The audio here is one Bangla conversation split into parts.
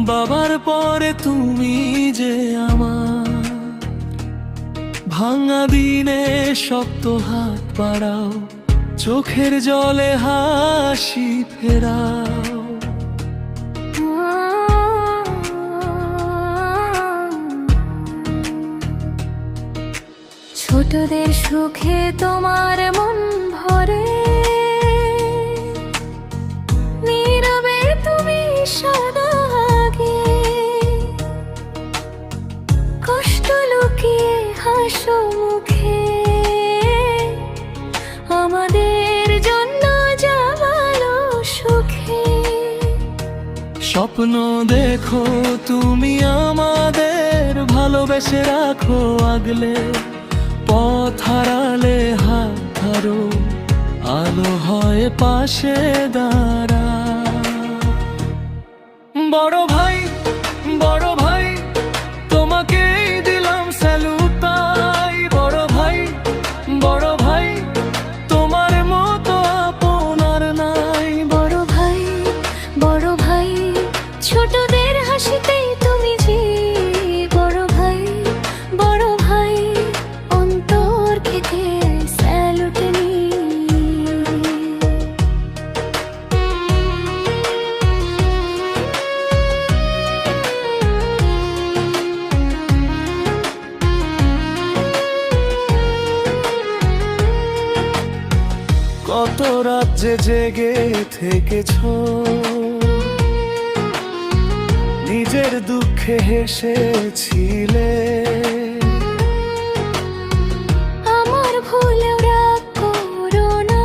বাবার পরে তুমি যে আমার, ভাঙা দিনে শক্ত হাত বাড়াও, চোখের জলে হাসি ফেরাও। ছোটদের সুখে তোমার মন ভরে, নীরবে তুমি সদা আগে, কষ্ট লুকিয়ে হাসো মুখে, আমাদের জন্য যা ভালো সুখে। স্বপ্ন দেখো তুমি আমাদের, ভালোবেসে রাখো আগলে, পথ হারালে হাত ধরো, আলো হয় পাশে দাঁড়া। বড় ভাই, বড় ভাই, তোমাকেই দিলাম স্যালুট তাই। বড় ভাই, বড় ভাই, তোমার মতো আপন আর নাই। বড় ভাই, বড় ভাই, ছোটদের হাসিতেই তুমি যে। বড় ভাই, বড় ভাই, অন্তর থেকে স্যালুট নি। কত রাত যে জেগে থেকেছো, নিজের দুঃখে হেসেছিলে, আমার ভুলেও রাগ করো না,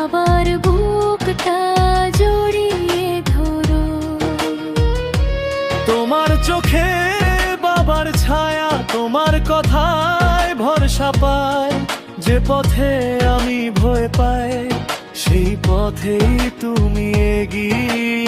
আবার বুকটা জড়িয়ে ধরো। তোমার চোখে বাবার ছায়া, তোমার কথায় ভরসা পায়, যে পথে আমি ভয় পাই সেই পথেই তুমি এগিয়ে